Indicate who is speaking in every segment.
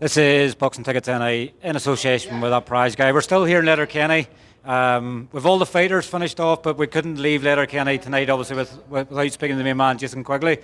Speaker 1: This is Boxing Tickets NI in association with that prize guy. We're still here in Letterkenny. We've all the fighters finished off, but we couldn't leave Letterkenny tonight, obviously, without speaking to the main man, Jason Quigley.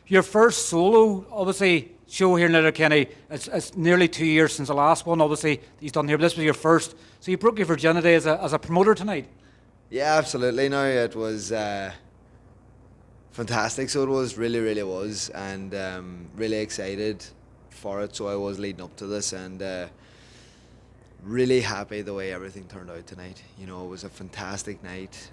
Speaker 1: Your first solo, obviously, show here in Letterkenny. It's nearly 2 years since the last one, obviously, he's done here, but this was your first. So you broke your virginity as a promoter tonight.
Speaker 2: Yeah, absolutely. No, it was fantastic. So it was really was, and really excited for it. So I was leading up to this, and really happy the way everything turned out tonight. You know, it was a fantastic night.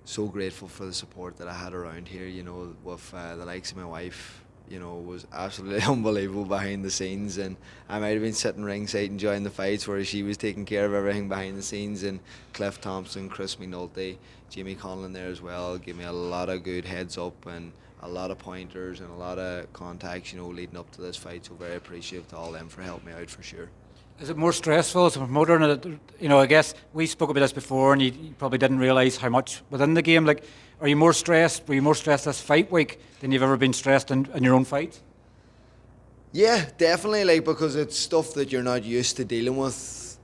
Speaker 2: So grateful for the support that I had around here. You know, with the likes of my wife. You know, it was absolutely unbelievable behind the scenes, and I might have been sitting ringside enjoying the fights, whereas she was taking care of everything behind the scenes. And Cliff Thompson, Chris McNulty, Jamie Conlon there as well gave me a lot of good heads up and a lot of pointers and a lot of contacts, you know, leading up to this fight. So very appreciative to all them for helping me out for sure.
Speaker 1: Is it more stressful as a promoter? And you know, I guess we spoke about this before, and you probably didn't realise how much within the game. Like, are you more stressed? Were you more stressed this fight week than you've ever been stressed in your own fights?
Speaker 2: Yeah, definitely. Like, because it's stuff that you're not used to dealing with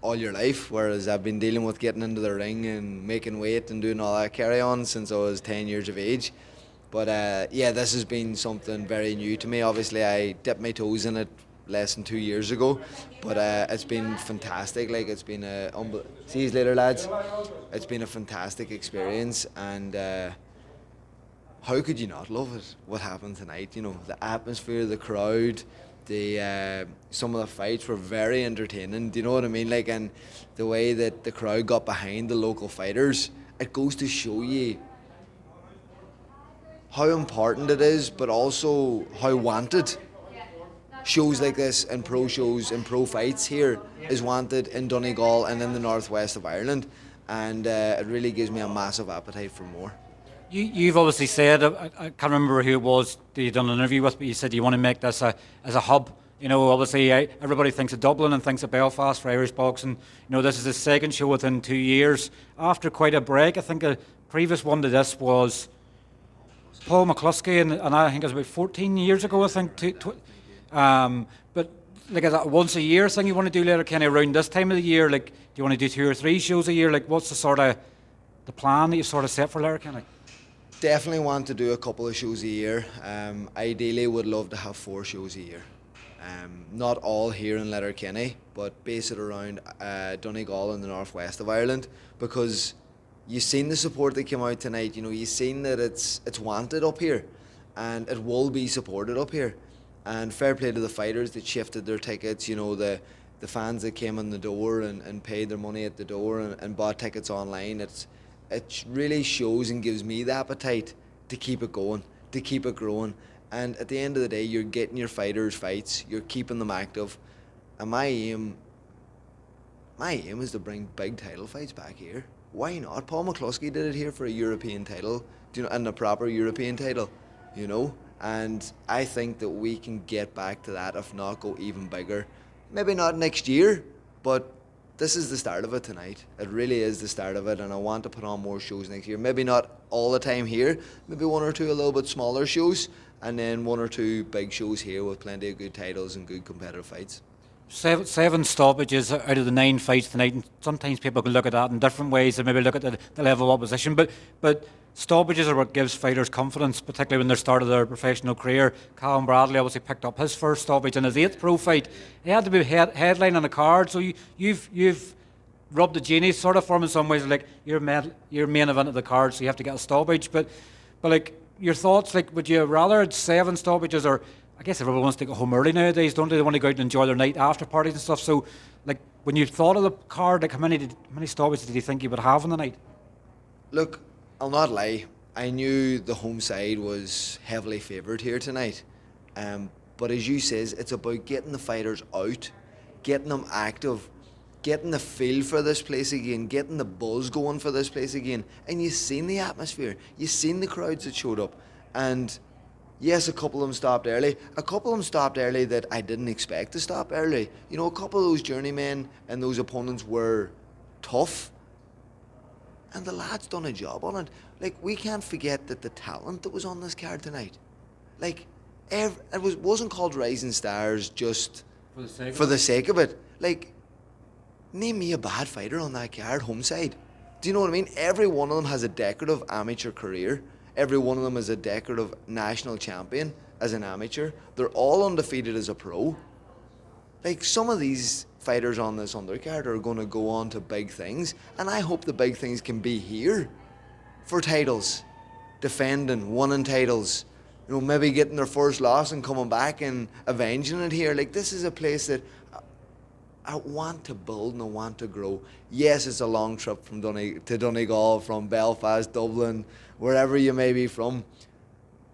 Speaker 2: all your life. Whereas I've been dealing with getting into the ring and making weight and doing all that carry on since I was 10 years of age. But yeah, this has been something very new to me. Obviously, I dipped my toes in it less than 2 years ago, but it's been fantastic. Like, it's been see you later, lads. It's been a fantastic experience, and how could you not love it? What happened tonight? You know, the atmosphere, the crowd, the some of the fights were very entertaining. Do you know what I mean? Like, and the way that the crowd got behind the local fighters, it goes to show you how important it is, but also how wanted shows like this and pro shows and pro fights here is wanted in Donegal and in the northwest of Ireland, and it really gives me a massive appetite for more.
Speaker 1: You've obviously said, I can't remember who it was that you done an interview with, but you said you want to make this as a hub. You know, obviously everybody thinks of Dublin and thinks of Belfast for Irish boxing. You know, this is the second show within 2 years. After quite a break, I think a previous one to this was Paul McCluskey, and I think it was about 14 years ago, I think. But like, is that once a year thing you want to do later, kind of around this time of the year? Like, do you want to do 2 or 3 shows a year? Like, what's the sort of the plan that you sort of set for Letterkenny?
Speaker 2: Definitely want to do a couple of shows a year. Ideally, would love to have 4 shows a year. Not all here in Letterkenny, but base it around Donegal in the northwest of Ireland, because you've seen the support that came out tonight. You know, you've seen that it's wanted up here, and it will be supported up here. And fair play to the fighters that shifted their tickets. You know, the fans that came in the door and paid their money at the door and bought tickets online. It really shows and gives me the appetite to keep it going, to keep it growing. And at the end of the day, you're getting your fighters fights, you're keeping them active. And my aim is to bring big title fights back here. Why not? Paul McCluskey did it here for a European title, you know, and a proper European title, you know. And I think that we can get back to that, if not go even bigger. Maybe not next year, but this is the start of it tonight. It really is the start of it, and I want to put on more shows next year. Maybe not all the time here, maybe 1 or 2 a little bit smaller shows, and then 1 or 2 big shows here with plenty of good titles and good competitive fights.
Speaker 1: Seven stoppages out of the 9 fights tonight, and sometimes people can look at that in different ways and maybe look at the level of opposition, but stoppages are what gives fighters confidence, particularly when they're starting their professional career. Callum Bradley obviously picked up his first stoppage in his 8th pro fight. He had to be headline on the card, so you've rubbed the genie sort of for him in some ways. Like, you're main event of the card, so you have to get a stoppage. But like, your thoughts, like, would you rather had 7 stoppages, or I guess everyone wants to go home early nowadays, don't they? They want to go out and enjoy their night after parties and stuff. So, like, when you thought of the card, like, how many stoppages did you think you would have on the night?
Speaker 2: Look, I'll not lie. I knew the home side was heavily favoured here tonight. But as you says, it's about getting the fighters out, getting them active, getting the feel for this place again, getting the buzz going for this place again. And you've seen the atmosphere. You've seen the crowds that showed up. And yes, a couple of them stopped early. A couple of them stopped early that I didn't expect to stop early. You know, a couple of those journeymen and those opponents were tough. And the lads done a job on it. Like, we can't forget that the talent that was on this card tonight. Like, Wasn't called Rising Stars just
Speaker 1: For the sake
Speaker 2: for the sake of it. Like, name me a bad fighter on that card, home side. Do you know what I mean? Every one of them has a decorative amateur career. Every one of them is a decorative national champion as an amateur. They're all undefeated as a pro. Like, some of these fighters on this undercard are going to go on to big things, and I hope the big things can be here for titles, defending, winning titles, maybe getting their first loss and coming back and avenging it here. Like, this is a place that I want to build and I want to grow. Yes, it's a long trip from to Donegal, from Belfast, Dublin, wherever you may be from,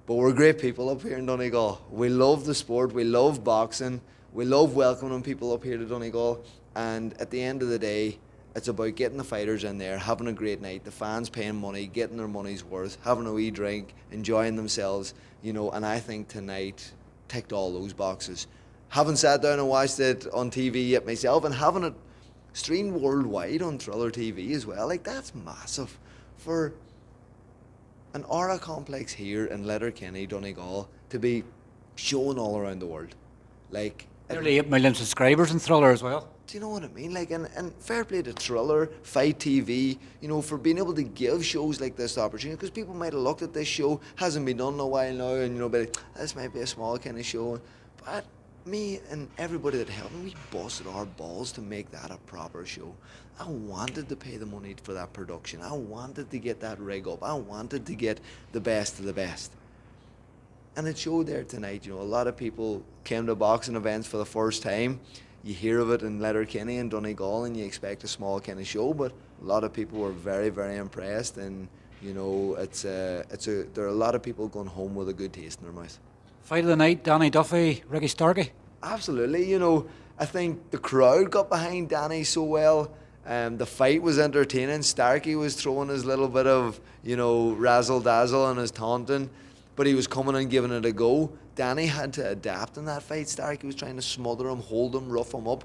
Speaker 2: but we're great people up here in Donegal. We love the sport, we love boxing, we love welcoming people up here to Donegal, and at the end of the day, it's about getting the fighters in there, having a great night, the fans paying money, getting their money's worth, having a wee drink, enjoying themselves, and I think tonight ticked all those boxes. Haven't sat down and watched it on TV yet myself, and having it streamed worldwide on Triller TV as well, like, that's massive for an aura complex here in Letterkenny, Donegal, to be shown all around the world. Like,
Speaker 1: Nearly 8 million subscribers in Thriller as well.
Speaker 2: do you know what I mean? Like, and fair play to Triller, Fight TV, for being able to give shows like this the opportunity, because people might have looked at this show, hasn't been done in a while now, and be like, this might be a small kind of show, but me and everybody that helped me, we busted our balls to make that a proper show. I wanted to pay the money for that production. I wanted to get that rig up. I wanted to get the best of the best. And it showed there tonight. A lot of people came to boxing events for the first time. You hear of it in Letterkenny and Donegal, and you expect a small kind of show, but a lot of people were very, very impressed, and there are a lot of people going home with a good taste in their mouth.
Speaker 1: Fight of the night, Danny Duffy, Ricky Starkey.
Speaker 2: Absolutely. I think the crowd got behind Danny so well. The fight was entertaining. Starkey was throwing his little bit of, razzle dazzle and his taunting, but he was coming and giving it a go. Danny had to adapt in that fight. Starkey was trying to smother him, hold him, rough him up,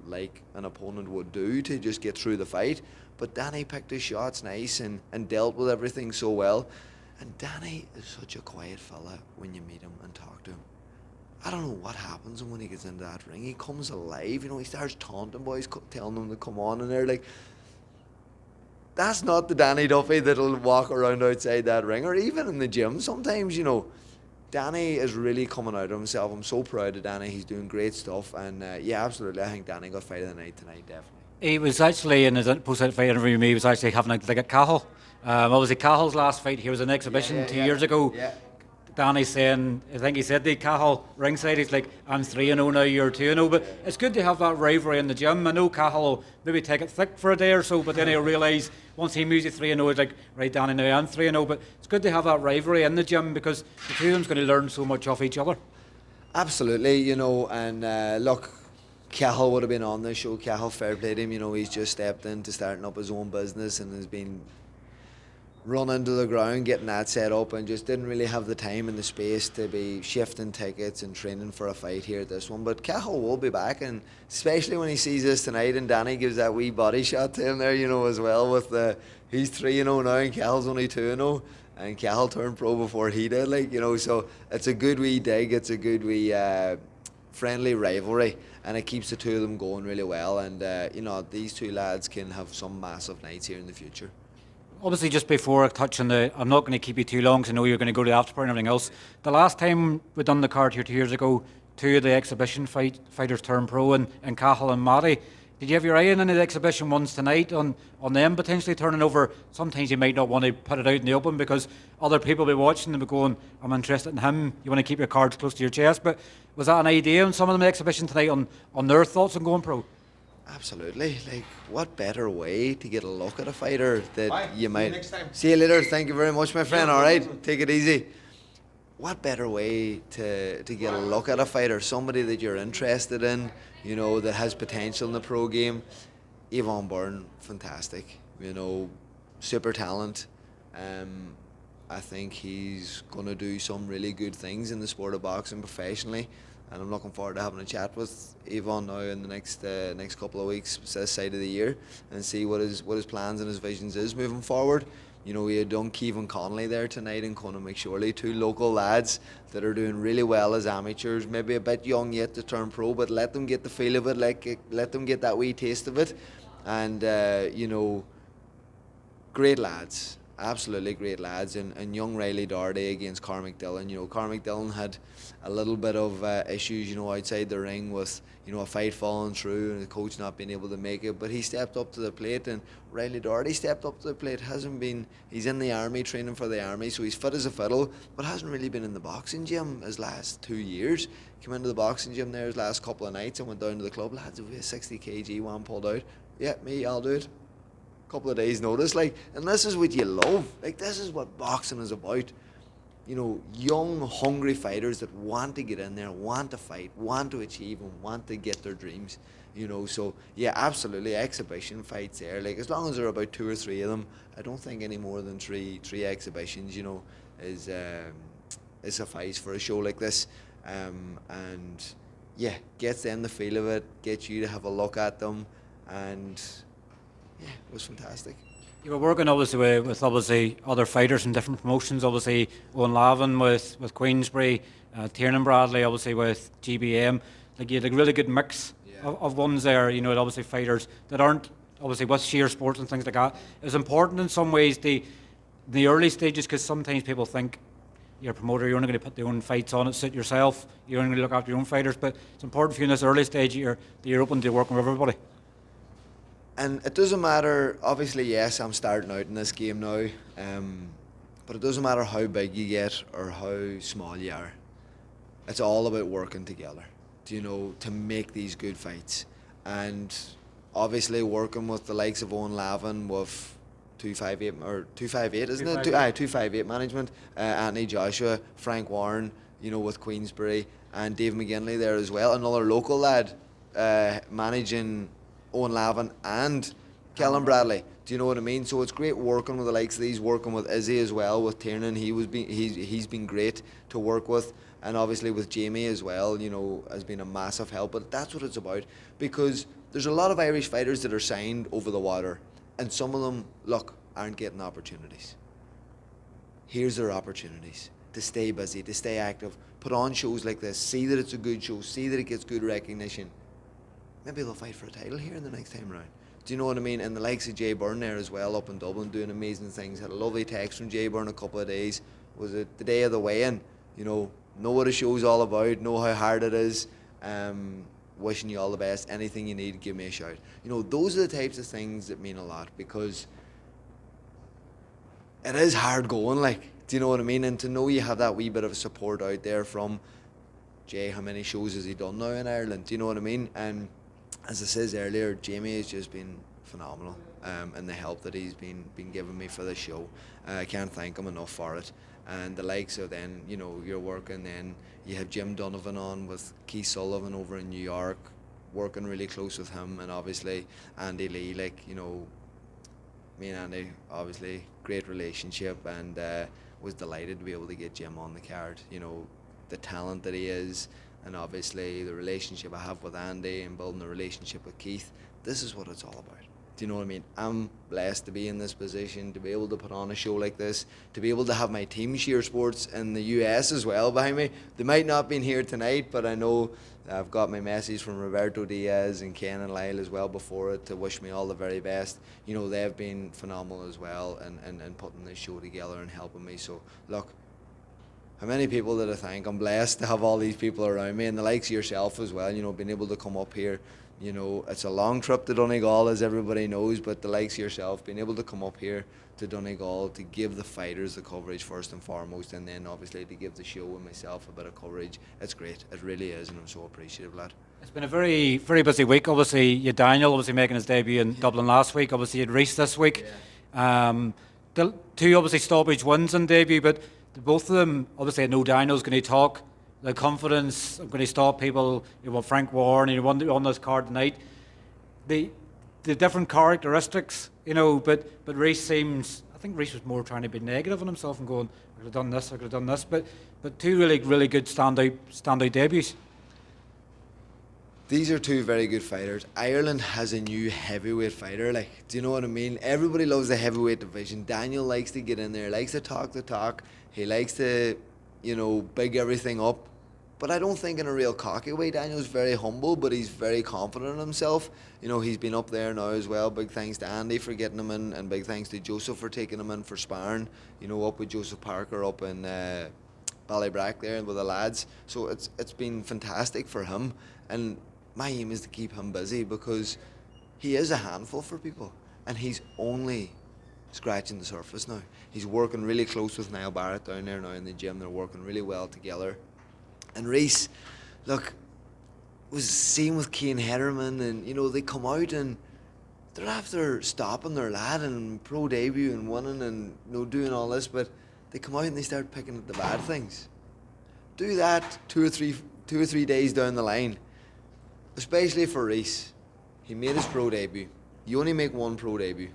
Speaker 2: like an opponent would do to just get through the fight. But Danny picked his shots nice and dealt with everything so well. And Danny is such a quiet fella when you meet him and talk to him. I don't know what happens when he gets into that ring. He comes alive, he starts taunting boys, telling them to come on, and they're like, that's not the Danny Duffy that'll walk around outside that ring, or even in the gym sometimes, Danny is really coming out of himself. I'm so proud of Danny. He's doing great stuff, and yeah, absolutely, I think Danny got fight of the night tonight, definitely.
Speaker 1: He was actually, in his post-fight interview with me, he was actually having a dig at Cahill. Obviously, Cahill's last fight here was an exhibition 2 years ago.
Speaker 2: Yeah.
Speaker 1: Danny's saying, I think he said to Cahill ringside, he's like, I'm 3-0 now, you're 2-0. But it's good to have that rivalry in the gym. I know Cahill will maybe take it thick for a day or so, but then he'll realise once he moves to 3-0, it's like, right, Danny, now I'm 3-0. But it's good to have that rivalry in the gym, because the two of them's going to learn so much off each other.
Speaker 2: Absolutely, and look, Cahill would have been on this show. Cahill, fair play to him. He's just stepped into starting up his own business and has been running to the ground, getting that set up, and just didn't really have the time and the space to be shifting tickets and training for a fight here at this one. But Cahill will be back, and especially when he sees this tonight and Danny gives that wee body shot to him there, as well, with he's 3-0 now and Cahill's only 2-0, and Cahill turned pro before he did, so it's a good wee dig, it's a good wee friendly rivalry, and it keeps the two of them going really well, and these two lads can have some massive nights here in the future.
Speaker 1: Obviously, just before I touch on I'm not going to keep you too long because I know you're going to go to the after party and everything else. The last time we done the card here 2 years ago, two of the exhibition fighters turned pro, and Cahill and Matty. Did you have your eye on any of the exhibition ones tonight on them potentially turning over? Sometimes you might not want to put it out in the open because other people will be watching and be going, I'm interested in him. You want to keep your cards close to your chest. But was that an idea on some of them exhibition tonight on their thoughts on going pro?
Speaker 2: Absolutely. Like, what better way to get a look at a fighter that
Speaker 3: Bye.
Speaker 2: you might...
Speaker 3: See you next time.
Speaker 2: See you later. Thank you very much, my friend.
Speaker 3: Yeah,
Speaker 2: All right,
Speaker 3: awesome.
Speaker 2: take it easy. What better way to get a look at a fighter? Somebody that you're interested in, that has potential in the pro game. Eoghan Byrne, fantastic. Super talent. I think he's going to do some really good things in the sport of boxing professionally. And I'm looking forward to having a chat with Eoghan now in the next couple of weeks, this side of the year, and see what his plans and his visions is moving forward. You know, you had done Keevan Connolly there tonight and Conor McSorley, two local lads that are doing really well as amateurs, maybe a bit young yet to turn pro, but let them get the feel of it, like let them get that wee taste of it. And, you know, great lads, absolutely great lads. And young Riley Doherty against Cormac Dillon. You know, Cormac Dillon had a little bit of issues, you know, outside the ring with, you know, a fight falling through and the coach not being able to make it. But he stepped up to the plate, and Riley Doherty stepped up to the plate. He's in the army, training for the army, so he's fit as a fiddle, but hasn't really been in the boxing gym his last 2 years. Came into the boxing gym there his last couple of nights and went down to the club. Lads, if we a 60 kg one pulled out, yeah, me, I'll do it. Couple of days notice, like, and this is what you love. Like, this is what boxing is about. You know, young, hungry fighters that want to get in there, want to fight, want to achieve, and want to get their dreams. You know, so yeah, absolutely, exhibition fights there. Like, as long as there are about 2 or 3 of them, I don't think any more than three exhibitions, you know, is suffice for a show like this. And yeah, gets them the feel of it, gets you to have a look at them, and yeah, it was fantastic.
Speaker 1: You were working obviously with obviously other fighters in different promotions. Obviously, Owen Lavin with Queensbury, Tiernan Bradley obviously with GBM. Like, you had a really good mix of ones there. You know, obviously fighters that aren't obviously with sheer sports and things like that. It was important in some ways the early stages, because sometimes people think you're a promoter, you're only going to put your own fights on it, sit yourself, you're only going to look after your own fighters. But it's important for you in this early stage that you're open to working with everybody.
Speaker 2: And it doesn't matter, obviously, yes, I'm starting out in this game now, but it doesn't matter how big you get or how small you are. It's all about working together, you know, to make these good fights. And obviously working with the likes of Owen Lavin with 258, or 258, isn't it? 258 management, Anthony Joshua, Frank Warren, you know, with Queensbury, and Dave McGinley there as well, another local lad managing Owen Lavin and Callum Bradley. Do you know what I mean? So it's great working with the likes of these, working with Izzy as well, with Tiernan. He's been great to work with, and obviously with Jamie as well, you know, has been a massive help. But that's what it's about, because there's a lot of Irish fighters that are signed over the water, and some of them, look, aren't getting opportunities. Here's their opportunities to stay busy, to stay active, put on shows like this, see that it's a good show, see that it gets good recognition. Maybe they'll fight for a title here in the next time round. Do you know what I mean? And the likes of Jay Byrne there as well, up in Dublin, doing amazing things. Had a lovely text from Jay Byrne a couple of days. Was it the day of the weigh-in? You know what a show's all about, know how hard it is. Wishing you all the best. Anything you need, give me a shout. You know, those are the types of things that mean a lot, because it is hard going, like, do you know what I mean? And to know you have that wee bit of support out there from Jay, how many shows has he done now in Ireland? Do you know what I mean? And as I said earlier, Jamie has just been phenomenal, and the help that he's been giving me for this show. I can't thank him enough for it. And the likes of then, you know, you're working, then you have Jim Donovan on with Keith Sullivan over in New York, working really close with him, and obviously Andy Lee, like, you know, me and Andy, obviously, great relationship, and was delighted to be able to get Jim on the card. You know, the talent that he is, and obviously the relationship I have with Andy and building a relationship with Keith. This is what it's all about. Do you know what I mean? I'm blessed to be in this position, to be able to put on a show like this, to be able to have my team Sheer Sports in the US as well behind me. They might not have been here tonight, but I know I've got my message from Roberto Diaz and Ken and Lyle as well before it to wish me all the very best. You know, they've been phenomenal as well, and putting this show together and helping me. So, look, how many people did I thank? I'm blessed to have all these people around me, and the likes of yourself as well, you know, being able to come up here. You know, it's a long trip to Donegal, as everybody knows, but the likes of yourself, being able to come up here to Donegal to give the fighters the coverage first and foremost, and then obviously to give the show and myself a bit of coverage, it's great. It really is, and I'm so appreciative, lad.
Speaker 1: It's been a very, very busy week. Obviously, you Daniel obviously making his debut in Dublin last week. Obviously, you had Rhys this week. The two obviously stoppage wins in debut, but both of them, obviously I know Daniel's going to talk the confidence, I'm going to stop people. You want Frank Warren, you want on this card tonight. The different characteristics, you know, but Rhys seems, I think Rhys was more trying to be negative on himself and going, I could have done this, I could have done this, but two really good standout debuts.
Speaker 2: These are two very good fighters. Ireland has a new heavyweight fighter. Like, do you know what I mean? Everybody loves the heavyweight division. Daniel likes to get in there, likes to talk the talk. He likes to, big everything up. But I don't think in a real cocky way. Daniel's very humble, but he's very confident in himself. He's been up there now as well. Big thanks to Andy for getting him in, and big thanks to Joseph for taking him in for sparring. Up with Joseph Parker up in Ballybrack there with the lads. So it's been fantastic for him. And my aim is to keep him busy because he is a handful for people, and he's only scratching the surface now. He's working really close with Niall Barrett down there now in the gym. They're working really well together. And Rhys, look, was seen with Kian Hedderman, and they come out and they're after stopping their lad and pro debut and winning and doing all this, but they come out and they start picking at the bad things. Do that two or three days down the line. Especially for Rhys. He made his pro debut. You only make one pro debut.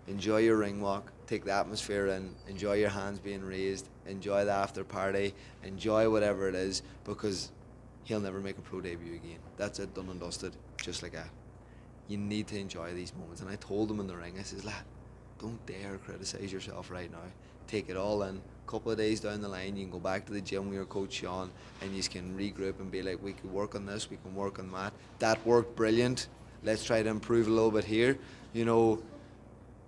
Speaker 2: Enjoy your ring walk, take the atmosphere in, enjoy your hands being raised, enjoy the after party, enjoy whatever it is, because he'll never make a pro debut again. That's it, done and dusted, just like that. You need to enjoy these moments. And I told him in the ring, I says, lad, don't dare criticise yourself right now. Take it all in. A couple of days down the line, you can go back to the gym with your coach Sean, and you can regroup and be like, we can work on this, we can work on that. That worked brilliant. Let's try to improve a little bit here,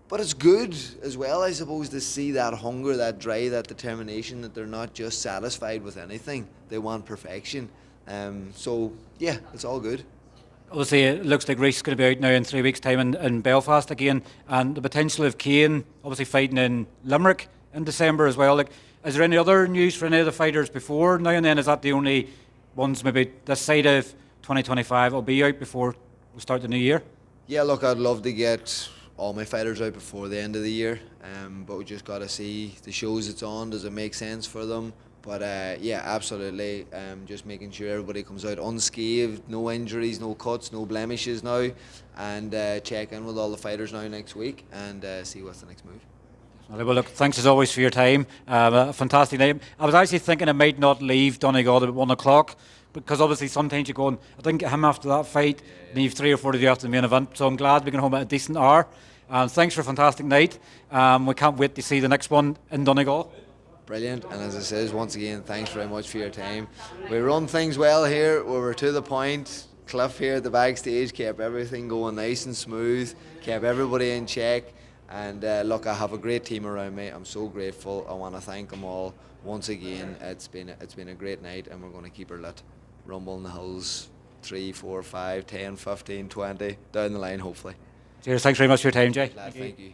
Speaker 2: But it's good as well, I suppose, to see that hunger, that drive, that determination, that they're not just satisfied with anything. They want perfection. So, yeah, it's all good.
Speaker 1: Obviously, it looks like Rhys is going to be out now in 3 weeks' time in Belfast again, and the potential of Kian obviously fighting in Limerick in December as well. Like, is there any other news for any of the fighters before now and then? Is that the only ones maybe this side of 2025 will be out before we start the new year?
Speaker 2: Yeah, look, I'd love to get all my fighters out before the end of the year, but we just got to see the shows it's on. Does it make sense for them? But yeah, absolutely. Just making sure everybody comes out unscathed, no injuries, no cuts, no blemishes now, and check in with all the fighters now next week and see what's the next move.
Speaker 1: Well, look, thanks as always for your time. A fantastic night. I was actually thinking I might not leave Donegal at 1 o'clock, because obviously sometimes you go and I didn't get him after that fight, and you have 3 or 4 of you after the main event. So I'm glad we can home at a decent hour. Thanks for a fantastic night. We can't wait to see the next one in Donegal.
Speaker 2: Brilliant, and as I says, once again, thanks very much for your time. We run things well here, we were to the point. Cliff here at the backstage kept everything going nice and smooth, kept everybody in check, and look, I have a great team around me. I'm so grateful. I want to thank them all once again. It's been a great night, and we're going to keep her lit. Rumble in the hills, 3, 4, 5, 10, 15, 20, down the line hopefully.
Speaker 1: Cheers, thanks very much for your time, Jay.
Speaker 2: Thank you.